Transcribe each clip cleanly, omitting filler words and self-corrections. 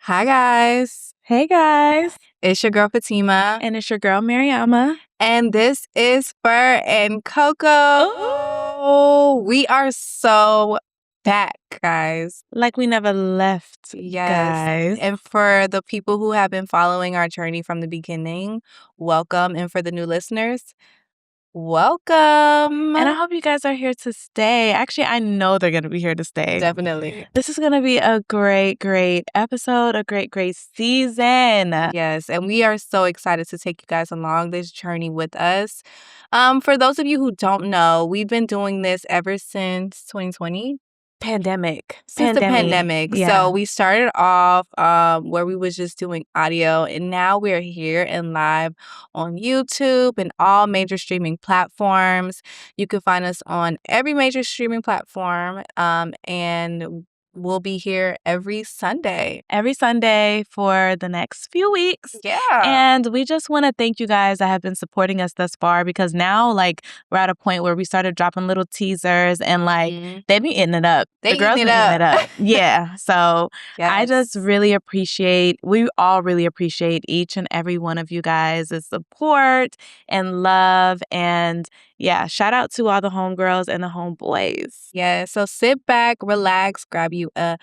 Hi, guys. Hey guys, It's your girl Fatima, and it's your girl Mariama. and this is Fur and Cocoa. We are so back, guys. Like we never left, Yes. guys. And for the people who have been following our journey from the beginning, welcome. And for the new listeners, welcome. And I hope you guys are here to stay. Actually, I know they're going to be here to stay. Definitely. This is going to be a great episode, a great season. Yes, and we are so excited to take you guys along this journey with us. For those of you who don't know, we've been doing this ever since 2020. Since The pandemic. Yeah. So we started off where we was just doing audio, and now we're here and live on YouTube and all major streaming platforms. You can find us on every major streaming platform, and we'll be here every Sunday. Every Sunday for the next few weeks. Yeah. And we just want to thank you guys that have been supporting us thus far, because now we're at a point where we started dropping little teasers and they be eating it up. They the girls eating be it eating it up. Yeah. So I just Yes. we all really appreciate each and every one of you guys' support and love. And yeah, shout out to all the homegirls and the homeboys. Yeah, so sit back, relax, grab you a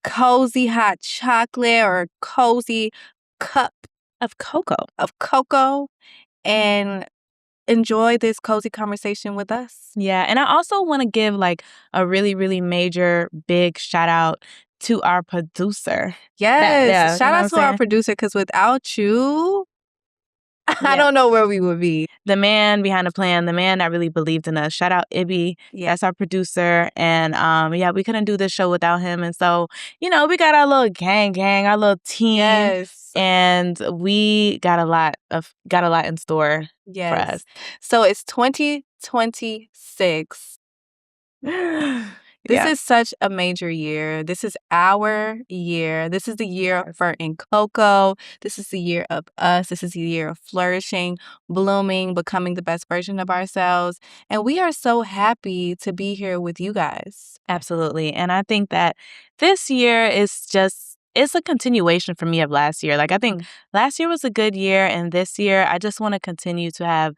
cozy hot chocolate or a cozy cup Of cocoa. and enjoy this cozy conversation with us. Yeah, and I also want to give a really major big shout out to our producer. Yes, shout out to our saying? producer, because without you, I Yeah. don't know where we would be. The man behind the plan, the man that really believed in us. Shout out Ibby. That's our producer. And we couldn't do this show without him. And so, we got our little gang, our little team. Yes. And we got a lot in store for us. So it's 2026. This is such a major year. This is our year. This is the year of Fur and Cocoa. This is the year of us. This is the year of flourishing, blooming, becoming the best version of ourselves. And we are so happy to be here with you guys. Absolutely. And I think that this year is it's a continuation for me of last year. I think last year was a good year, and this year I just want to continue to have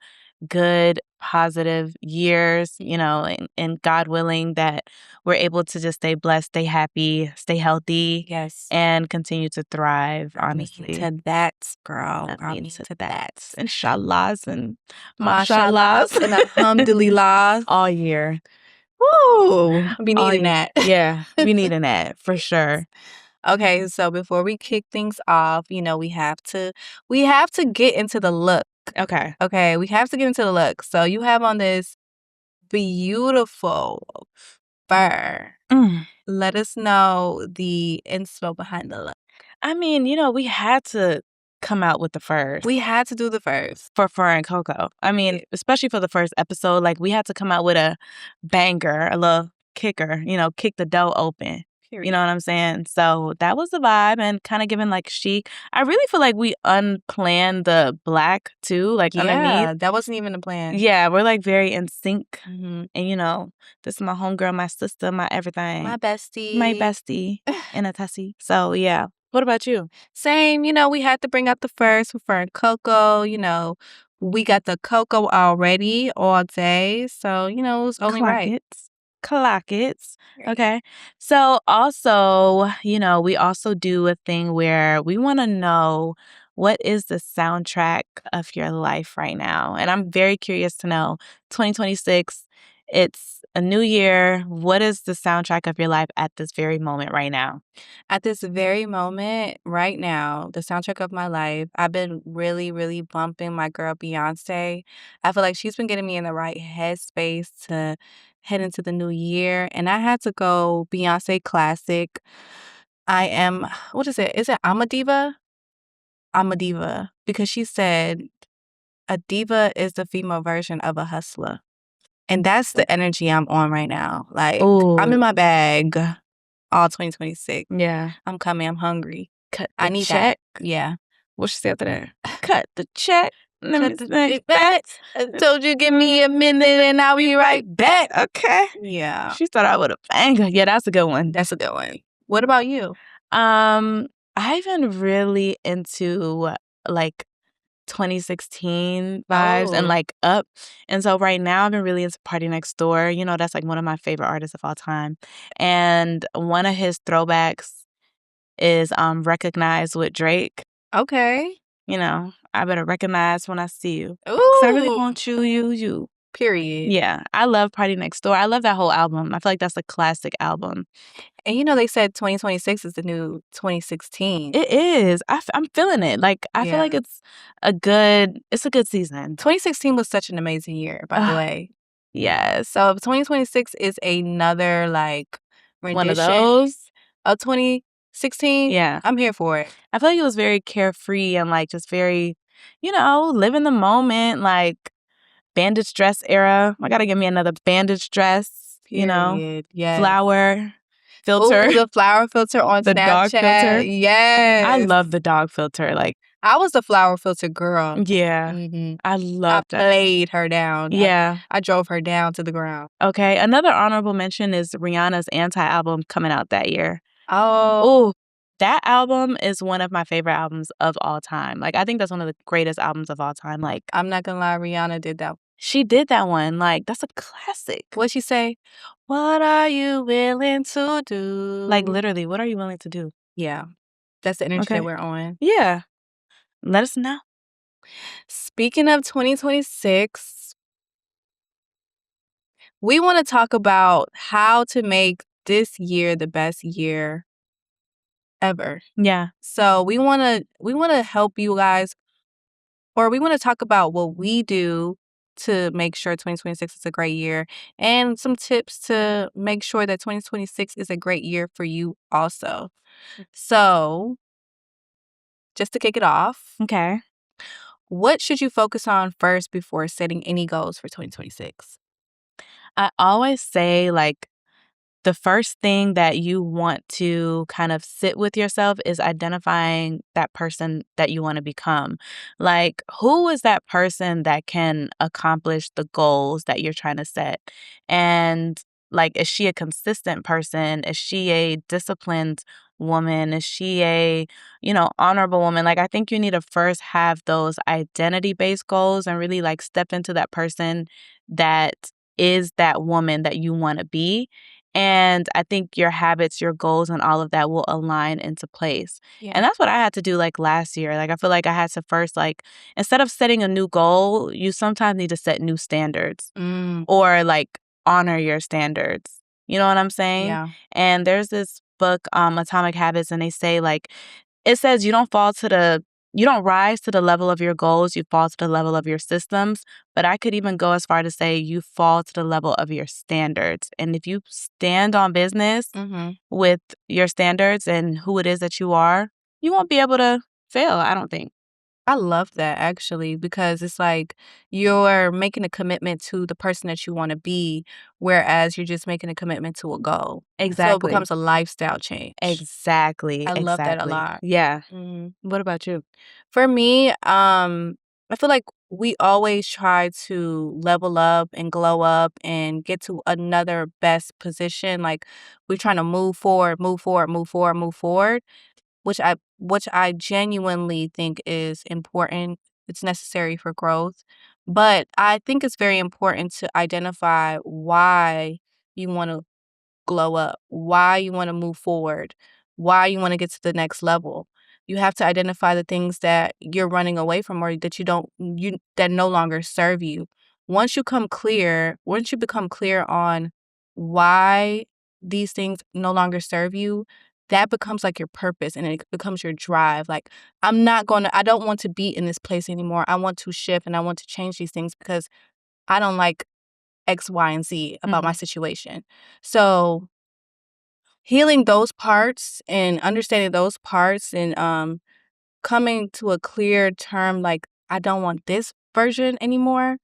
good, positive years, and God willing that we're able to just stay blessed, stay happy, stay healthy. Yes. And continue to thrive, honestly. To that, girl. To that. Inshallahs and mashallahs and alhamdulillahs all year. Woo! Be needing that. Yeah, we needing that for sure. Okay, so before we kick things off, we have to get into the look. Okay, we have to get into the look. So you have on this beautiful fur. Let us know the inspo behind the look. I mean, we had to come out with the furs. We had to do the furs for Fur and Cocoa. I mean, especially for the first episode, we had to come out with a banger, a little kicker, kick the dough open. Period. You know what I'm saying? So that was the vibe, and kind of giving chic. I really feel like we unplanned the black too, underneath. That wasn't even a plan. Yeah, we're very in sync. And this is my homegirl, my sister, my everything. My bestie. And a tussie. So yeah. What about you? Same, we had to bring out the furs for Fur and Cocoa. We got the cocoa already all day. So, it was only right. Clock it. Okay. So also, we also do a thing where we want to know, what is the soundtrack of your life right now? And I'm very curious to know, 2026, it's a new year. What is the soundtrack of your life at this very moment right now? At this very moment right now, the soundtrack of my life, I've been really bumping my girl Beyonce. I feel like she's been getting me in the right headspace to head into the new year. And I had to go Beyonce classic. What is it? Is it I'm a Diva? I'm a Diva. Because she said a diva is the female version of a hustler. And that's the energy I'm on right now. I'm in my bag all 2026. Yeah. I'm coming. I'm hungry. I need check. That. Yeah. What she said after that? Cut the check. Let me back. I told you give me a minute and I'll be right back. Okay. Yeah. She started out with a banger. Yeah, that's a good one. What about you? I've been really into, like, 2016 vibes and, Oh, like, up, and so right now I've been really into Party Next Door, that's, like, one of my favorite artists of all time, and one of his throwbacks is, "Recognize" with Drake. okay. I better recognize when I see you, 'cause I really Ooh, want you, you, you. period. Yeah, I love Party Next Door. I love that whole album. I feel like that's a classic album. And they said 2026 is the new 2016. It is. I'm feeling it. Like, I feel like Yeah. it's a good season. 2016 was such an amazing year, by the Ugh, way. yes. So 2026 is another, like, One of rendition those. of 2016. Yeah. I'm here for it. I feel like it was very carefree and, like, just very, live in the moment, like, bandage dress era. I gotta give me another bandage dress, Period. Yes. flower filter, Oh, the flower filter on the dog Snapchat. filter. I Yes. love the dog filter, like, I was the flower filter girl. yeah, Mhm. I I loved that. played her down. I Yeah. I drove her down to the ground. Okay, another honorable mention is Rihanna's Anti album coming out that year. Oh, Oh, that album is one of my favorite albums of all time. Like, I think that's one of the greatest albums of all time. Like, I'm not gonna lie, Rihanna did that. she did that one. Like, that's a classic. What'd she say? "What are you willing to Like, do?" literally, what are you willing to do? Yeah, that's the energy that Okay. we're on. Yeah. Let us know. Speaking of 2026, we wanna talk about how to make this year the best year ever. Yeah. So we wanna help you guys, or we wanna talk about what we do to make sure 2026 is a great year, and some tips to make sure that 2026 is a great year for you also. So, just to kick it off, Okay. what should you focus on first before setting any goals for 2026? I always say, like, the first thing that you want to kind of sit with yourself is identifying that person that you want to become. Like, who is that person that can accomplish the goals that you're trying to set? And, like, is she a consistent person? Is she a disciplined woman? Is she a, honorable woman? Like, I think you need to first have those identity based goals and really, like, step into that person that is that woman that you want to be, and I think your habits, your goals, and all of that will align into place. Yeah. And that's what I had to do like last year. Like, I feel like I had to first, like, instead of setting a new goal, you sometimes need to set new standards Mm, or like honor your standards. You know what I'm saying? yeah. And there's this book, Atomic Habits, and they say, like, it says you don't rise to the level of your goals, you fall to the level of your systems. But I could even go as far to say you fall to the level of your standards. And if you stand on business Mhm. with your standards and who it is that you are, you won't be able to fail, I don't think. I love that actually, because it's like you're making a commitment to the person that you wanna be, whereas you're just making a commitment to a goal. So it Exactly. becomes a lifestyle change. Exactly. I love that a Exactly. lot. Yeah. Mhm. What about you? For me, I feel like we always try to level up and glow up and get to another best position. Like, we're trying to move forward, move forward, move forward, move forward, which I genuinely think is important. It's necessary for growth. But I think it's very important to identify why you want to glow up, why you want to move forward, why you want to get to the next level. You have to identify the things that you're running away from, or that you that no longer serve you. Once you become clear on why these things no longer serve you, that becomes like your purpose and it becomes your drive. Like, I don't want to be in this place anymore. I want to shift and I want to change these things because I don't like X, Y, and Z about my Mhm. situation. So healing those parts and understanding those parts and coming to a clear term, like, I don't want this version anymore,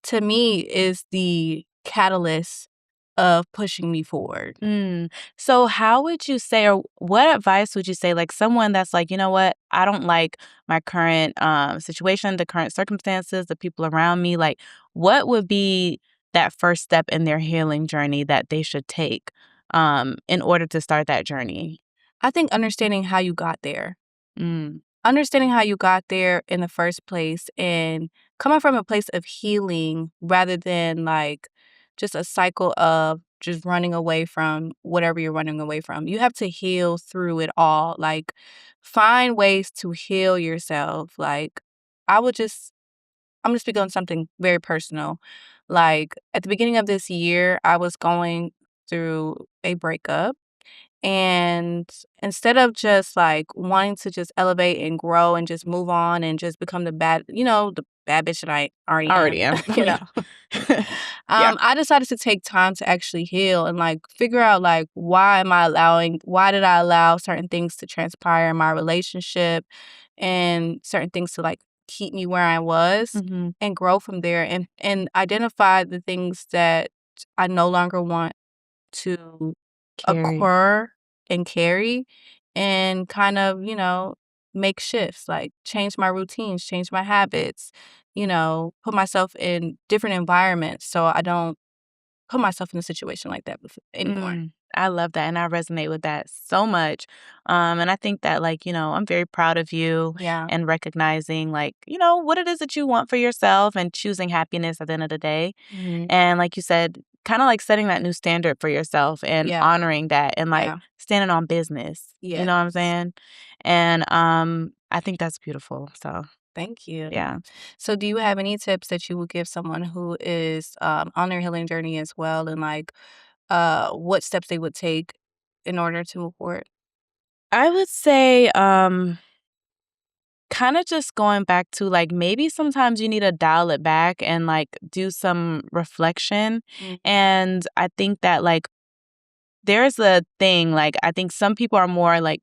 to me is the catalyst of pushing me forward. Mm. So how would you say, or what advice would you say, like someone that's like, you know what, I don't like my current situation, the current circumstances, the people around me. Like, what would be that first step in their healing journey that they should take in order to start that journey? I think understanding how you got there. Mm. Understanding how you got there in the first place and coming from a place of healing rather than, like, just a cycle of just running away from whatever you're running away from. You have to heal through it all. Like, find ways to heal yourself. Like, I would just I'm gonna speak on something very personal. Like, at the beginning of this year, I was going through a breakup, and instead of just, like, wanting to just elevate and grow and just move on and just become the bad bitch that I already am, Already am. you know? Yeah. Yeah. I decided to take time to actually heal and, like, figure out, like, why did I allow certain things to transpire in my relationship and certain things to, like, keep me where I was Mhm. and grow from there and identify the things that I no longer want to Carry. occur and carry and kind of, make shifts, like change my routines, change my habits, put myself in different environments so I don't put myself in a situation like that anymore. I love that, and I resonate with that so much. And I think that, like, I'm very proud of you Yeah. and recognizing, like, what it is that you want for yourself and choosing happiness at the end of the day. Mhm. And like you said, kind of like setting that new standard for yourself and Yeah. honoring that and like Yeah. standing on business. You know what I'm Yes. saying? And I think that's beautiful. So Thank you. yeah. So do you have any tips that you would give someone who is on their healing journey as well and like what steps they would take in order to move forward? I would say kind of just going back to like maybe sometimes you need to dial it back and like do some reflection. Mm. And I think that like there's a thing, like, I think some people are more like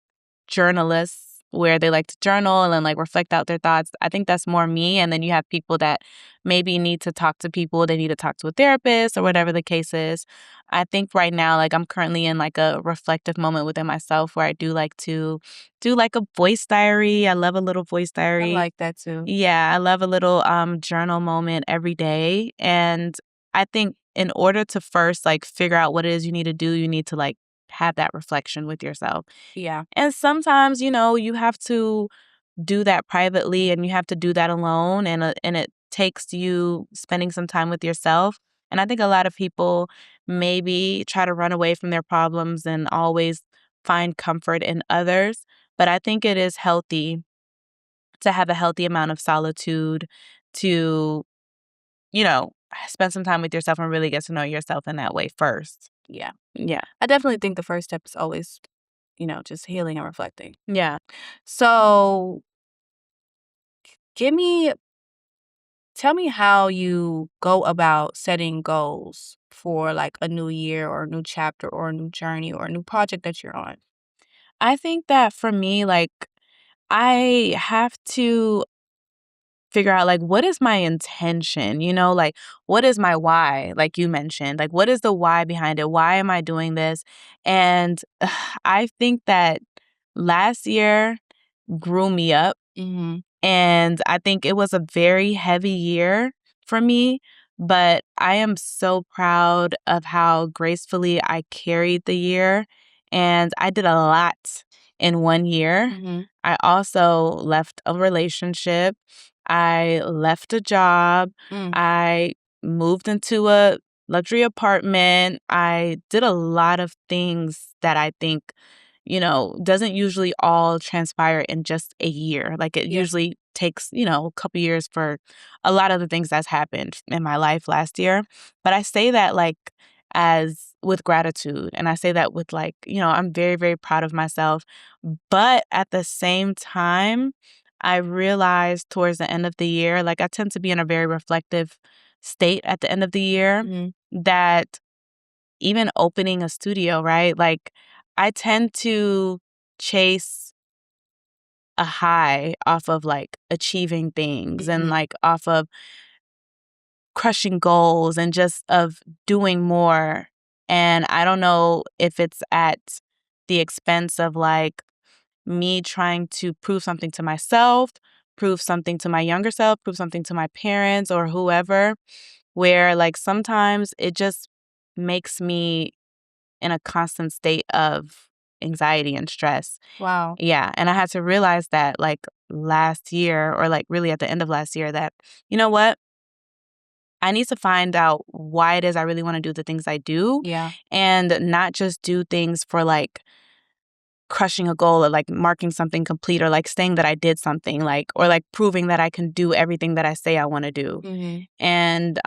journalists where they like to journal and like reflect out their thoughts. I think that's more me. And then you have people that maybe need to talk to people. They need to talk to a therapist or whatever the case is. I think right now, like, I'm currently in like a reflective moment within myself where I do like to do like a voice diary. I love a little voice I diary. like that too. Yeah, I love a little journal moment every day. And I think in order to first like figure out what it is you need to do, you need to like have that reflection with yourself. Yeah. And sometimes, you have to do that privately and you have to do that alone and it takes you spending some time with yourself. And I think a lot of people maybe try to run away from their problems and always find comfort in others, but I think it is healthy to have a healthy amount of solitude to, you know, spend some time with yourself and really get to know yourself in that way first. Yeah. Yeah. I definitely think the first step is always, just healing and reflecting. Yeah. So, give me tell me how you go about setting goals for like a new year or a new chapter or a new journey or a new project that you're on. I think that for me, like, I have to figure out, like, what is my intention? Like, what is my why? Like you mentioned, like, what is the why behind it? Why am I doing this? And I think that last year grew me up. Mhm. And I think it was a very heavy year for me, but I am so proud of how gracefully I carried the year. And I did a lot in one year. Mhm. I also left a relationship. I left a job. Mm. I moved into a luxury apartment. I did a lot of things that I think doesn't usually all transpire in just a year. Like it Yeah. usually takes, a couple years for a lot of the things that's happened in my life last year. But I say that like as with gratitude. And I say that with like, I'm very, very proud of myself. But at the same time, I realized towards the end of the year, like I tend to be in a very reflective state at the end of the year Mhm. that even opening a studio, right? Like I tend to chase a high off of like achieving things and Mhm. like off of crushing goals and just of doing more. And I don't know if it's at the expense of like me trying to prove something to myself, prove something to my younger self, prove something to my parents or whoever, where like sometimes it just makes me in a constant state of anxiety and stress. Wow. Yeah, and I had to realize that, like, last year or, like, really at the end of last year that, you know what? I need to find out why it is I really wanna do the things I do Yeah. and not just do things for, like, crushing a goal or, like, marking something complete or, like, saying that I did something, like or, like, proving that I can do everything that I say I wanna do. Mhm. And,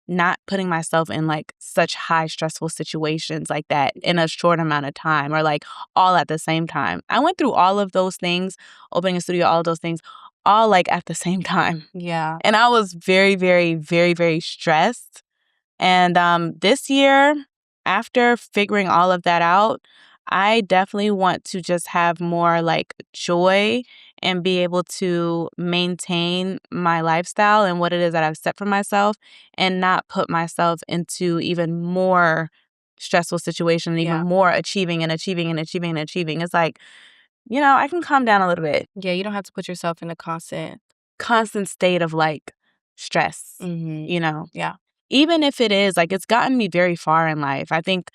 not putting myself in, like, such high stressful situations like that in a short amount of time or, like, all at the same time. I went through all of those things, opening a studio, all of those things, all, like, at the same time. Yeah. And I was very, very, very, very stressed. And this year, after figuring all of that out, I definitely want to just have more like joy and be able to maintain my lifestyle and what it is that I've set for myself and not put myself into even more stressful situation, even Yeah. more achieving and achieving and achieving and achieving. It's like, I can calm down a little bit. Yeah, you don't have to put yourself in a Constant state of like stress, Mhm. you know? Yeah. Even if it is, like, it's gotten me very far in life. I think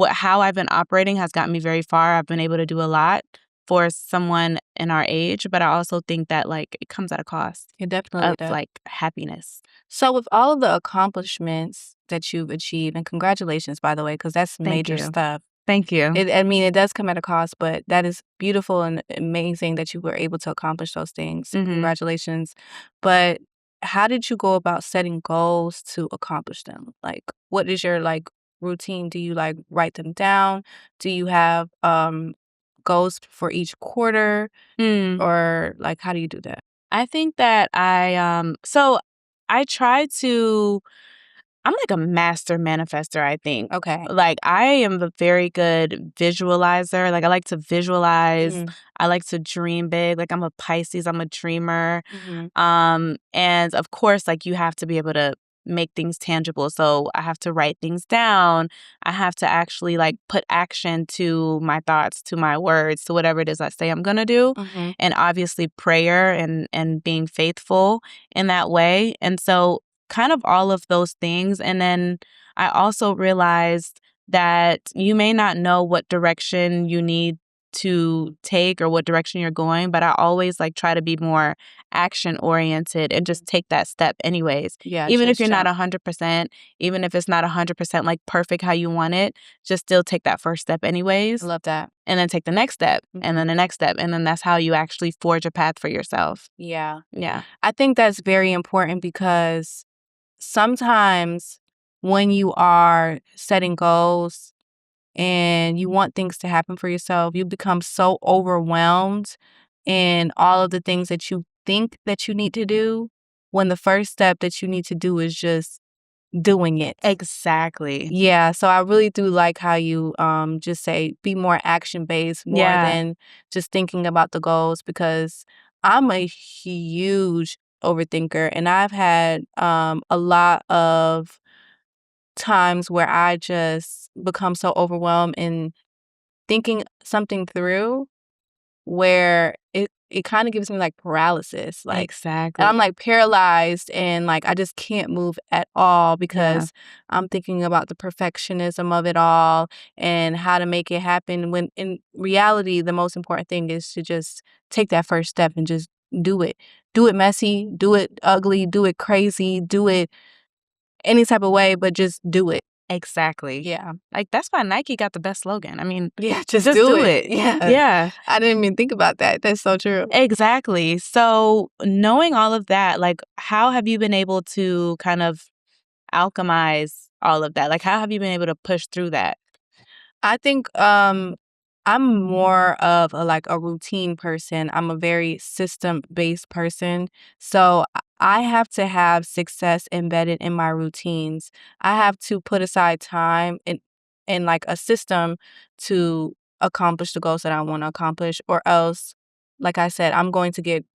how I've been operating has gotten me very far. I've been able to do a lot for someone in our age, but I also think that, like, it comes at a cost It definitely of, does. like, happiness. So with all of the accomplishments that you've achieved, and congratulations, by the way, because that's Thank major you. stuff. Thank you. I mean, it does come at a cost, but that is beautiful and amazing that you were able to accomplish those things. Mhm. Congratulations. But how did you go about setting goals to accomplish them? Like, what is your like routine? Do you like write them down? Do you have goals for each quarter, Mm. or like how do you do that? I think that so I try to I'm like a master manifester, I think. Okay. Like, I am a very good visualizer. Like, I like to visualize. Mm-hmm. I like to dream big. Like, I'm a Pisces, I'm a dreamer. Mm-hmm. And of course, like, you have to be able to make things tangible. So I have to write things down. I have to actually like put action to my thoughts, to my words, to whatever it is I say I'm gonna do. Mm-hmm. And obviously prayer and being faithful in that way. And so kind of all of those things. And then I also realized that you may not know what direction you need to take or what direction you're going, but I always like try to be more action oriented and just take that step anyways. Yeah, Even if just you're not jump. 100%, even if it's not 100% like perfect how you want it, just still take that first step I anyways love that. and then take the next step and then Mhm. the next step and then that's how you actually forge a path for yourself. Yeah. Yeah. I think that's very important because sometimes when you are setting goals and you want things to happen for yourself, you become so overwhelmed in all of the things that you think that you need to do when the first step that you need to do is just doing it. Exactly. Yeah, so I really do like how you just say be more action based more Yeah. than just thinking about the goals because I'm a huge overthinker and I've had a lot of times where I just become so overwhelmed in thinking something through where it kinda gives me, like, paralysis, like and I'm, Exactly. like, paralyzed and, like, I just can't move at all Yeah. because I'm thinking about the perfectionism of it all and how to make it happen when in reality, the most important thing is to just take that first step and just do it. Do it messy, do it ugly, do it crazy, do it any type of way, but just do it. Exactly. Yeah. Like, that's why Nike got the best slogan. I mean, Yeah, just just do do it. it. Yeah. Yeah, I didn't even think about that. That's so true. exactly. So, knowing all of that, like, how have you been able to kind of alchemize all of that? Like, how have you been able to push through that? I think I'm more of a routine person. I'm a very system-based person. So I have to have success embedded in my routines. I have to put aside time in like a system to accomplish the goals that I want to accomplish or else like I said, I'm going to get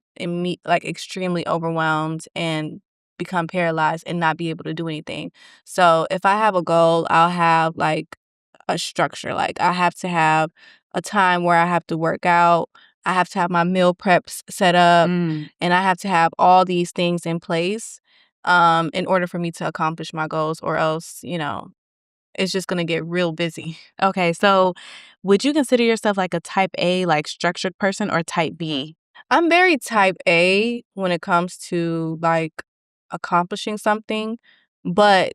like extremely overwhelmed and become paralyzed and not be able to do anything. So if I have a goal, I'll have like a structure. Like I have to have a time where I have to work out. I have to have my meal preps set up Mm, and I have to have all these things in place in order for me to accomplish my goals or else, it's just gonna get real busy. Okay, so would you consider yourself like a type A, like structured person, or type B? I'm very type A when it comes to like accomplishing something, but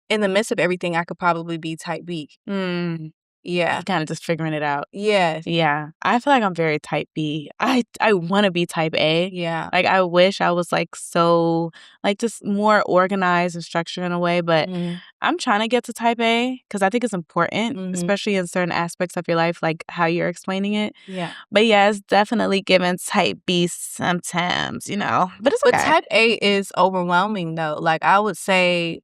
in the midst of everything, I could probably be type B. Mm, Yeah. you kind of just figuring it out. Yes. Yeah, I feel like I'm very type B. I want to be type A. Yeah. Like I wish I was like so like just more organized and structured in a way, but Mhm. I'm trying to get to type A because I think it's important, Mhm. especially in certain aspects of your life, like how you're explaining it. Yeah. But yeah, it's definitely given type B sometimes, but it's But okay. type A is overwhelming though. Like I would say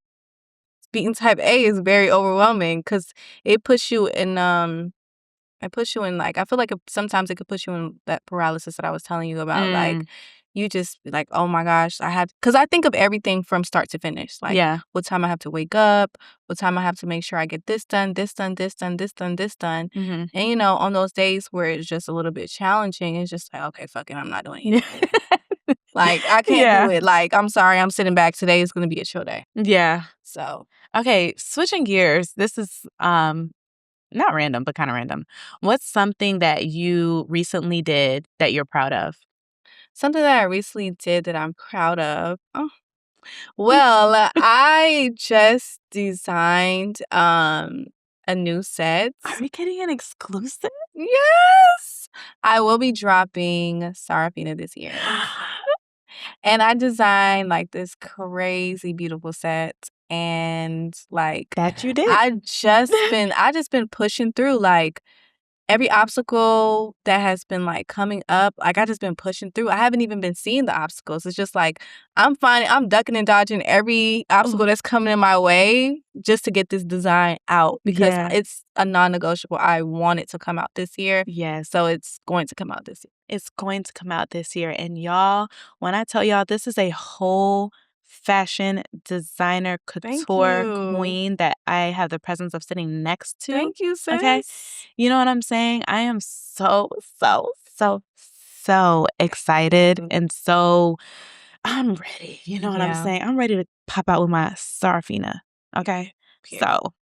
being type A is very overwhelming because it puts you in like I feel like sometimes it could put you in that paralysis that I was telling you about. Like Mm, you just be like, oh my gosh, because I think of everything from start to finish. Like yeah. what time I have to wake up, what time I have to make sure I get this done, this done, this done, this done, this done. Hmm. And on those days where it's just a little bit challenging, it's just like, okay, fuck it, I'm not doing anything. Like I can't do Yeah. it. Like I'm sorry, I'm sitting back. Today is gonna be a chill day. Yeah. So Okay, switching gears. This is not random, but kind of random. What's something that you recently did that you're proud of? something that I recently did that I'm proud of. Oh, well, I just designed a new set. Are we getting an exclusive? Yes. I will be dropping Sarafina this year. And I designed like this crazy beautiful set and like That you did. I just been pushing through like every obstacle that has been like coming up, like I just been pushing through. I haven't even been seeing the obstacles. It's just like I'm ducking and dodging every obstacle Oh, that's coming in my way just to get this design out because yeah. it's a non-negotiable. I want it to come out this year. Yes. So it's going to come out this year. It's going to come out this year. And y'all, when I tell y'all, this is a whole fashion designer Thank couture you. queen that I have the presence of sitting next to. Thank you, Okay. sis. You know what I'm saying? I am so, so, so, so excited and so I'm ready. You know what I'm Yeah. saying? I'm ready to pop out with my Sarafina. Okay. Period. So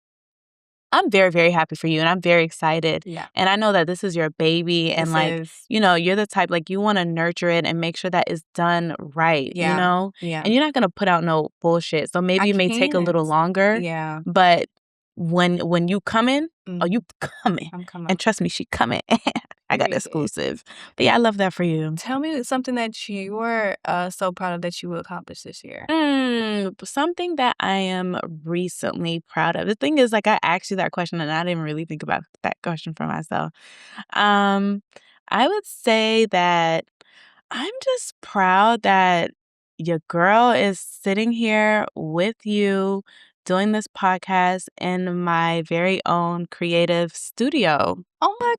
I'm very, very happy for you and I'm very excited. Yeah. And I know that this is your baby and This like, is. you're the type like you want to nurture it and make sure that it's done right, Yeah. Yeah. And you're not going to put out no bullshit. So I maybe it may take a can't. little longer, Yeah. but when you come in, oh, Mhm. you coming. I'm coming. And trust me, she coming. I got Period. exclusive. But yeah, I love that for you. Tell me something that you were so proud of that you will accomplish this year. Something that I am recently proud of. The thing is, like, I asked you that question and I didn't really think about that question for myself. Um, I would say that I'm just proud that your girl is sitting here with you doing this podcast in my very own creative studio, Oh my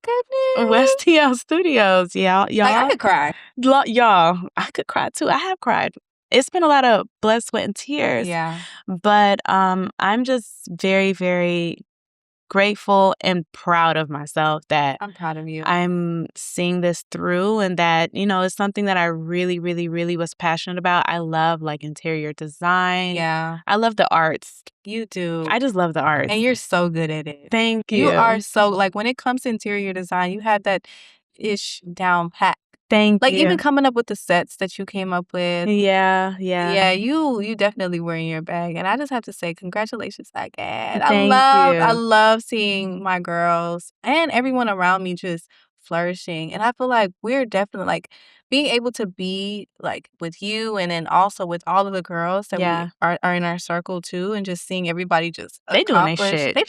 West goodness. TL Studios. Yeah, Like I could cry. y'all, I could cry too. I have cried. It's been a lot of blood, sweat, and tears, Yeah. but I'm just very, very grateful and proud of myself that I'm proud of you. I'm seeing this through and that, it's something that I really, really, really was passionate about. I love like interior design. Yeah. I love the arts. You do. I just love the arts. And you're so good at it. Thank You are you. so like when it comes to interior design, you have that ish down pat. Thank Like even you. coming up with the sets that you came up with. Yeah, yeah. Yeah, you definitely were in your bag, and I just have to say congratulations again. Thank I you. love seeing my girls and everyone around me just flourishing, and I feel like we're definitely like being able to be like with you, and then also with all of the girls that we Yeah. are in our circle too, and just seeing everybody just They doing their accomplish. shit. They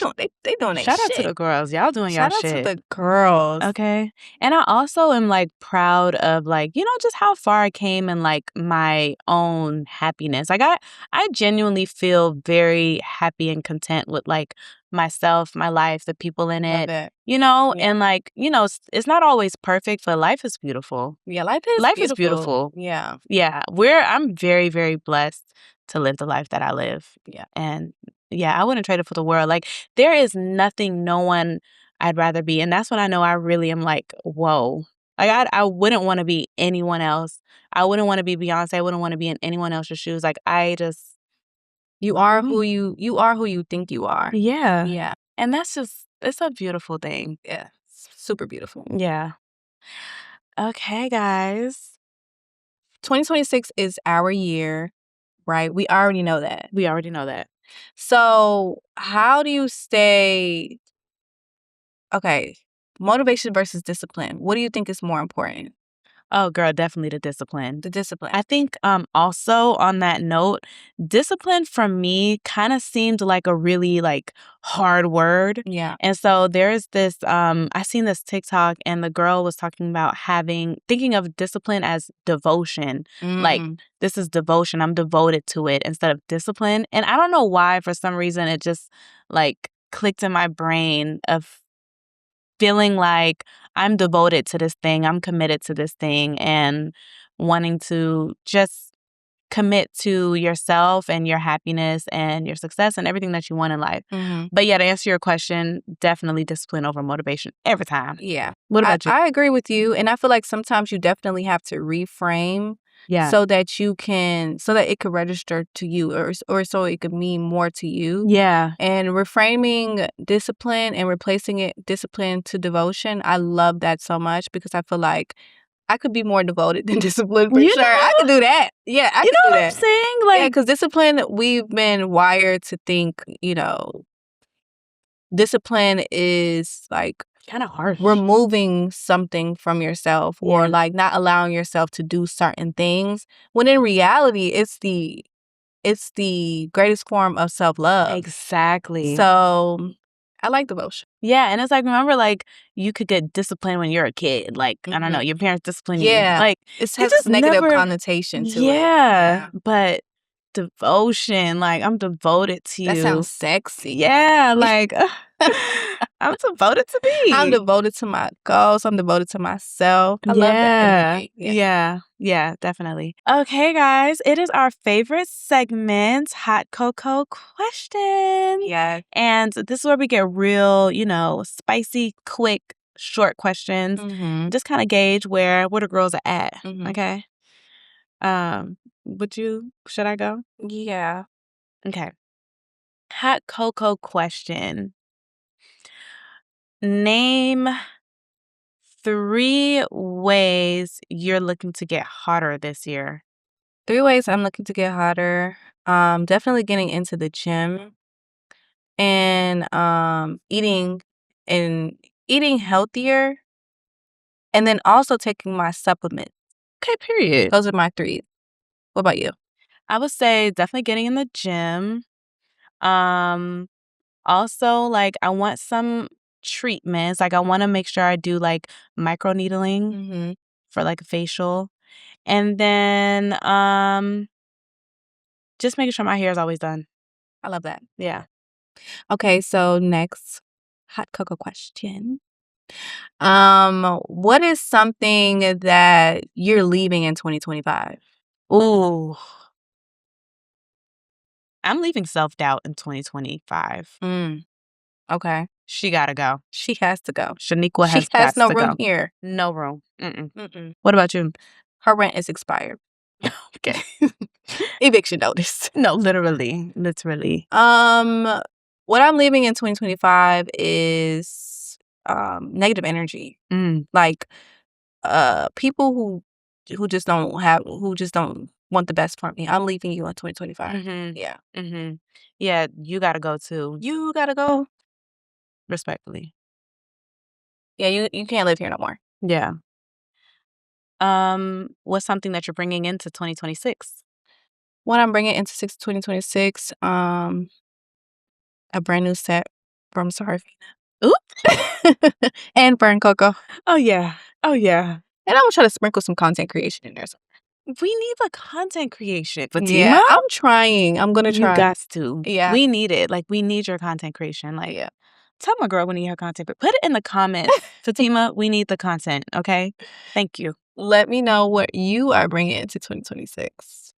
doing their Shout out to shit. the girls. Y'all doing y'all Shout out to shit. the girls. Okay. And I also am like proud of like, just how far I came in like my own happiness. Like I genuinely feel very happy and content with like myself, my life, the people in Love it. that. Yeah. And like, it's not always perfect, but life is beautiful. Yeah, life is Life is beautiful. beautiful. Yeah. Yeah. I'm very, very blessed to live the life that I live. Yeah. And yeah, I wouldn't trade it for the world. Like there is nothing, no one I'd rather be. And that's when I know I really am like, whoa. Like I wouldn't want to be anyone else. I wouldn't want to be Beyonce. I wouldn't want to be in anyone else's shoes. Like I just, You are you are who you think you are. Yeah. Yeah. And that's just, it's a beautiful thing. Yeah. Super beautiful. Yeah. Okay, guys. 2026 is our year, right? We already know that. We already know that. So, how do you stay okay, motivation versus discipline? What do you think is more important? Oh, girl, definitely the discipline. The discipline. I think also on that note, discipline for me kind of seemed like a really like hard word. Yeah. And so there's this I seen this TikTok and the girl was talking about thinking of discipline as devotion. Like this is devotion. I'm devoted to it instead of discipline. And I don't know why for some reason it just like clicked in my brain of feeling like I'm devoted to this thing, I'm committed to this thing, and wanting to just commit to yourself and your happiness and your success and everything that you want in life. But yeah, to answer your question, definitely discipline over motivation every time. Yeah. What about you? I agree with you. And I feel like sometimes you definitely have to reframe Yeah. so that so that it could register to you or so it could mean more to you. Yeah. And reframing discipline and replacing it discipline to devotion, I love that so much because I feel like I could be more devoted than disciplined for sure. I could do that. Yeah, I You could know do what I'm that. saying? Yeah, Like, because discipline, we've been wired to think, discipline is like kind of harsh. removing something from yourself or Yeah. like not allowing yourself to do certain things when in reality it's the greatest form of self-love. Exactly. So I like devotion. Yeah, and it's like, remember, like, you could get disciplined when you're a kid. Like, I don't know, your parents discipline you. Yeah. Like, It it has just this negative never. connotation to it. Yeah, but devotion, like, I'm devoted to That you. sounds sexy. Yeah, like, I'm devoted to I'm me. devoted to my goals. I'm devoted to myself. I love that energy. Yeah, definitely. Okay, guys, it is our favorite segment, Hot Cocoa Question. Yeah. And this is where we get real, spicy, quick, short questions. Just kind of gauge where the girls are at. Okay. Should I go? Yeah. Okay. Hot cocoa question. Name 3 ways you're looking to get hotter this year. 3 ways I'm looking to get hotter. Definitely getting into the gym and eating healthier and then also taking my supplements. Okay, period. Those are my 3. What about you? I would say definitely getting in the gym. Also, like, I want some treatments. Like, I want to make sure I do like micro needling for like a facial. And then just making sure my hair is always done. I love that. Yeah. Okay, so next hot cocoa question. What is something that you're leaving in 2025? Ooh. I'm leaving self-doubt in 2025. Okay. She gotta go. She has to go. Shaniqua She has has got no to room go. here. No room. Mm-mm. What about you? Her rent is expired. Okay. Eviction notice. No, literally. What I'm leaving in 2025 is negative energy. Like people who just don't want the best for me. I'm leaving you in 2025. Yeah. Yeah, you gotta go too. You gotta go. Respectfully. Yeah, you can't live here no more. Yeah. What's something that you're bringing into 2026? What I'm bringing into 2026, a brand new set from Sarafina. Oop. And Burn Cocoa. Oh yeah. And I'm gonna try to sprinkle some content creation in there. We need the content creation. Fatima? Yeah, I'm trying. I'm gonna try. You got to. Yeah. We need it. Like, we need your content creation. Like, Yeah. tell my girl we need her content, but put it in the comments. Fatima, we need the content, okay? Thank you. Let me know what you are bringing into 2026.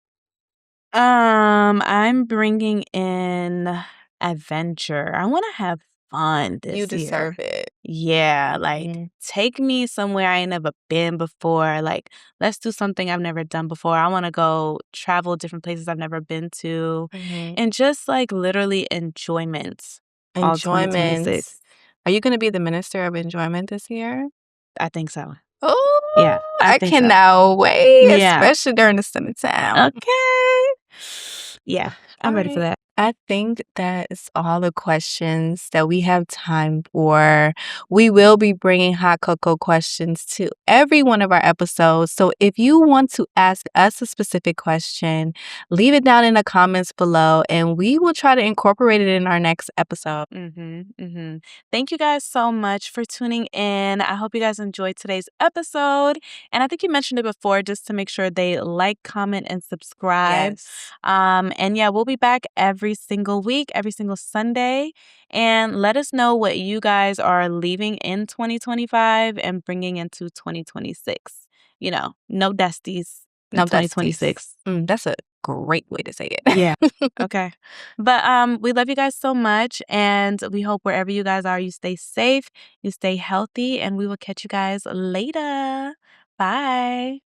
I'm bringing in adventure. I want to have fun You this deserve year. it. Yeah, like, Mhm. take me somewhere I ain't never been before, like, let's do something I've never done before. I wanna go travel different places I've never been to, Mhm. and just, like, literally enjoyment all Enjoyment. 2026. Are you gonna be the minister of enjoyment this year? I think so. Yeah, Oh, I I think so. cannot wait, Yeah. especially during the summertime. Okay. Yeah, I'm ready for Alright. that. I think that is all the questions that we have time for. We will be bringing hot cocoa questions to every one of our episodes. So if you want to ask us a specific question, leave it down in the comments below and we will try to incorporate it in our next episode. Mhm, mhm. Thank you guys so much for tuning in. I hope you guys enjoyed today's episode. And I think you mentioned it before, just to make sure they like, comment, and subscribe. Yes. And yeah, we'll be back every single week, every single Sunday. And let us know what you guys are leaving in 2025 and bringing into 2026. You know, no dusties in No dusties. 2026. That's a great way to say Yeah. it. Okay. But we love you guys so much, and we hope wherever you guys are, you stay safe, you stay healthy, and we will catch you guys later. Bye.